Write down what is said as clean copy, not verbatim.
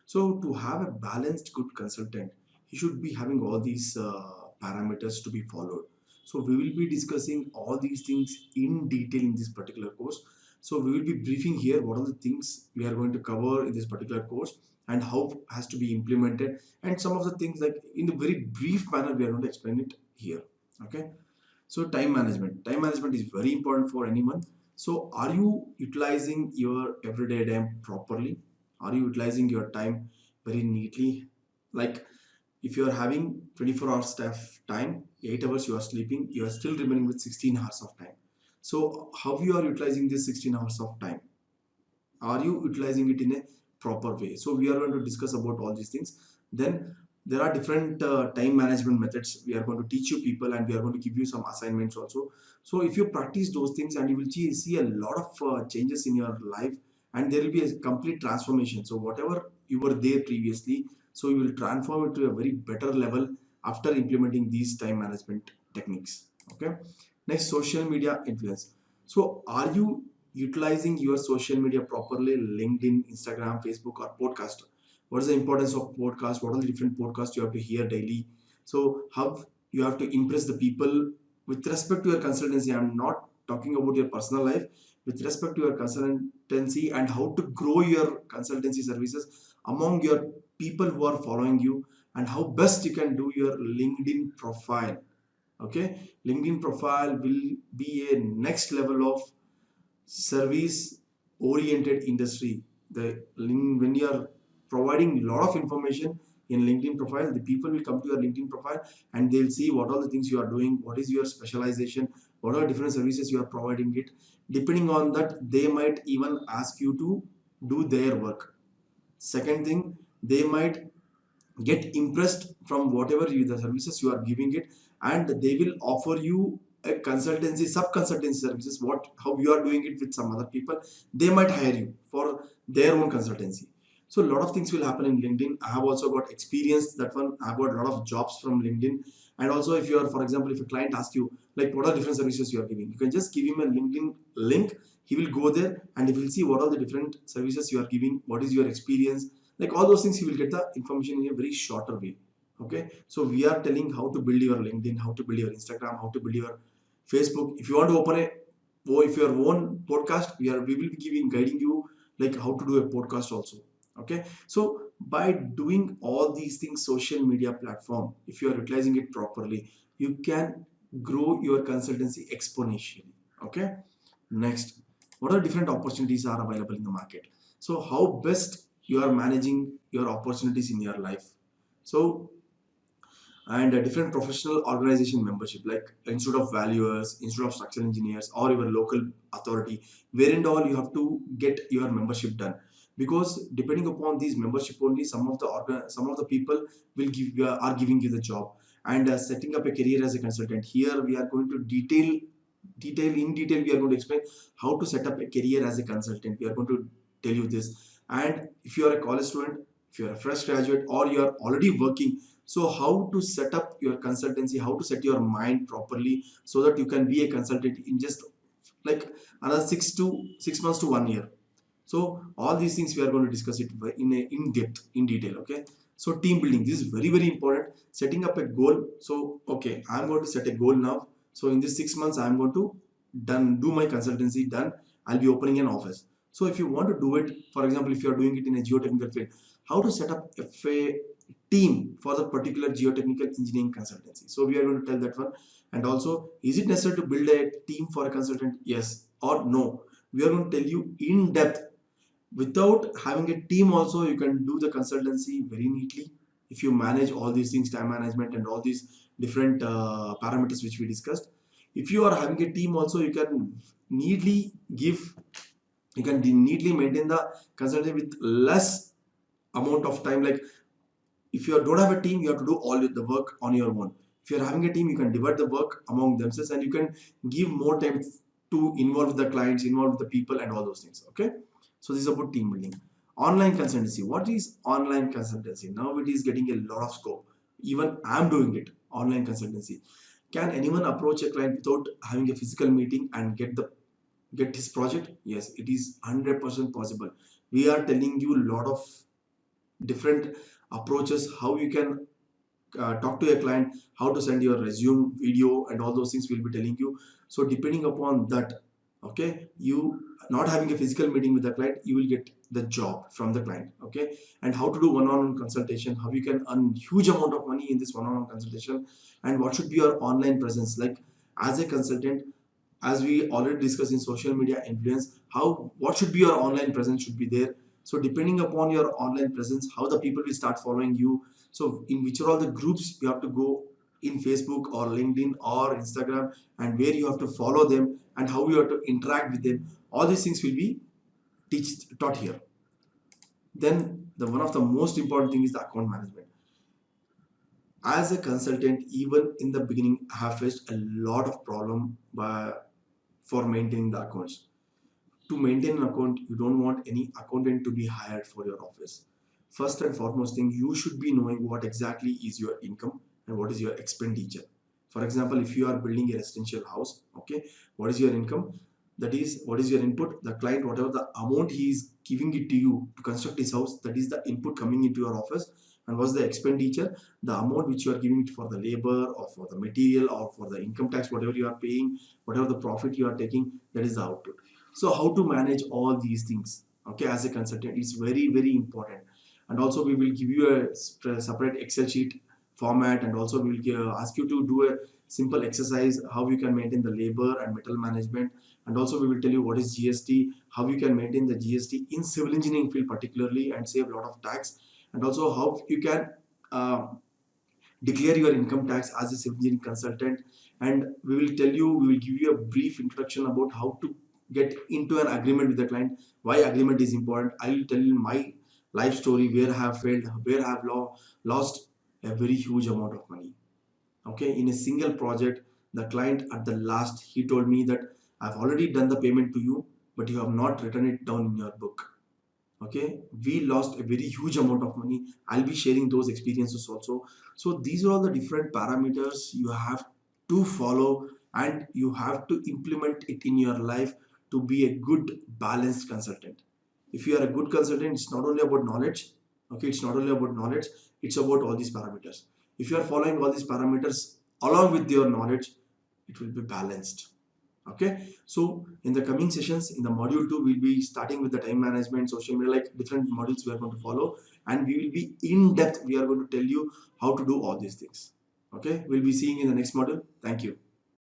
So to have a balanced good consultant, he should be having all these parameters to be followed. So we will be discussing all these things in detail in this particular course. So we will be briefing here what are the things we are going to cover in this particular course and how has to be implemented, and some of the things like in a very brief manner we are going to explain it here. Okay. So time management. Time management is very important for anyone. So are you utilizing your everyday time properly? Are you utilizing your time very neatly? Like if you are having 24 hours staff time, 8 hours you are sleeping, you are still remaining with 16 hours of time. So how you are utilizing this 16 hours of time? Are you utilizing it in a proper way? So we are going to discuss about all these things. Then there are different time management methods we are going to teach you people, and we are going to give you some assignments also. So if you practice those things, and you will see a lot of changes in your life, and there will be a complete transformation. So whatever you were there previously, so you will transform it to a very better level after implementing these time management techniques. Okay. Next, social media influence. So are you utilizing your social media properly? LinkedIn, Instagram, Facebook, or podcast? What is the importance of podcast? What are the different podcasts you have to hear daily? So how you have to impress the people with respect to your consultancy. I'm not talking about your personal life. With respect to your consultancy, and how to grow your consultancy services among your people who are following you, and how best you can do your LinkedIn profile. Okay. LinkedIn profile will be a next level of service oriented industry. When you are providing a lot of information in LinkedIn profile, the people will come to your LinkedIn profile and they'll see what all the things you are doing, what is your specialization, what are different services you are providing it. Depending on that, they might even ask you to do their work. Second thing, they might get impressed from whatever the services you are giving it, and they will offer you a consultancy, sub consultancy services, what how you are doing it with some other people. They might hire you for their own consultancy. So a lot of things will happen in LinkedIn. I have also got experience that one. I have got a lot of jobs from LinkedIn. And also, if you are, for example, if a client asks you like what are different services you are giving, you can just give him a LinkedIn link. He will go there and he will see what are the different services you are giving, what is your experience, like all those things. You will get the information in a very shorter way. Okay. So we are telling how to build your LinkedIn, how to build your Instagram, how to build your Facebook. If you want to open a, or if your own podcast, we will be giving guiding you like how to do a podcast also. Okay. So by doing all these things, social media platform, if you are utilizing it properly, you can grow your consultancy exponentially. Okay. Next, what are different opportunities are available in the market? So how best you are managing your opportunities in your life? So, and a different professional organization membership, like Institute of Valuers, Institute of Structural Engineers, or your local authority, wherein all you have to get your membership done. Because depending upon these membership only, some of the people will give you, are giving you the job. And setting up a career as a consultant, here we are going to detail we are going to explain how to set up a career as a consultant. We are going to tell you this. And if you are a college student, if you are a fresh graduate, or you are already working, so how to set up your consultancy, how to set your mind properly so that you can be a consultant in just like another 6 months to 1 year. So all these things we are going to discuss it in depth, in detail. Okay. So team building, this is very important. Setting up a goal. So okay, I'm going to set a goal now. So in this 6 months, I'm going to do my consultancy done. I'll be opening an office. So if you want to do it, for example, if you are doing it in a geotechnical field, how to set up a team for the particular geotechnical engineering consultancy. So we are going to tell that one. And also, is it necessary to build a team for a consultant? Yes or no? We are going to tell you in depth. Without having a team also, you can do the consultancy very neatly if you manage all these things, time management and all these different parameters which we discussed. If you are having a team also, you can neatly give, you can neatly maintain the consultancy with less amount of time. Like if you don't have a team, you have to do all the work on your own. If you're having a team, you can divide the work among themselves, and you can give more time to involve the clients, involve the people, and all those things. Okay. So this is about team building. Online consultancy. What is online consultancy? Now it is getting a lot of scope. Even I'm doing it. Online consultancy. Can anyone approach a client without having a physical meeting and get his project? Yes, it is 100% possible. We are telling you a lot of different approaches, how you can talk to your client, how to send your resume, video, and all those things we'll be telling you. So depending upon that, okay, you not having a physical meeting with the client, you will get the job from the client. Okay, and how to do one-on-one consultation, how you can earn huge amount of money in this one-on-one consultation, and what should be your online presence like as a consultant. As we already discussed in social media influence, how what should be your online presence should be there. So depending upon your online presence, how the people will start following you, so in which are all the groups you have to go in Facebook or LinkedIn or Instagram, and where you have to follow them and how you have to interact with them, all these things will be taught here. Then the one of the most important thing is the account management. As a consultant, even in the beginning, I have faced a lot of problem for maintaining the accounts. To maintain an account, you don't want any accountant to be hired for your office. First and foremost thing, you should be knowing what exactly is your income and what is your expenditure. For example, if you are building a residential house, okay, what is your income? That is, what is your input? The client, whatever the amount he is giving it to you to construct his house, that is the input coming into your office. And what's the expenditure? The amount which you are giving it for the labor or for the material or for the income tax, whatever you are paying, whatever the profit you are taking, that is the output. So how to manage all these things, okay, as a consultant is very, very important. And also we will give you a separate Excel sheet format, and also we will ask you to do a simple exercise how you can maintain the labor and metal management. And also we will tell you what is GST, how you can maintain the GST in civil engineering field particularly and save a lot of tax. And also how you can uh, declare your income tax as a civil engineering consultant. And we will give you a brief introduction about how to get into an agreement with the client, why agreement is important. I will tell you my life story, where I have failed, where I have lost a very huge amount of money, okay, in a single project. The client at the last, he told me that I've already done the payment to you, but you have not written it down in your book. Okay, we lost a very huge amount of money. I'll be sharing those experiences also. So these are all the different parameters you have to follow, and you have to implement it in your life to be a good balanced consultant. If you are a good consultant, it's not only about knowledge, okay, it's not only about knowledge, it's about all these parameters. If you are following all these parameters along with your knowledge, it will be balanced. Okay, so in the coming sessions in the module 2, we'll be starting with the time management, social media, like different modules we are going to follow, and we will be in depth, we are going to tell you how to do all these things. Okay, we'll be seeing in the next module. Thank you.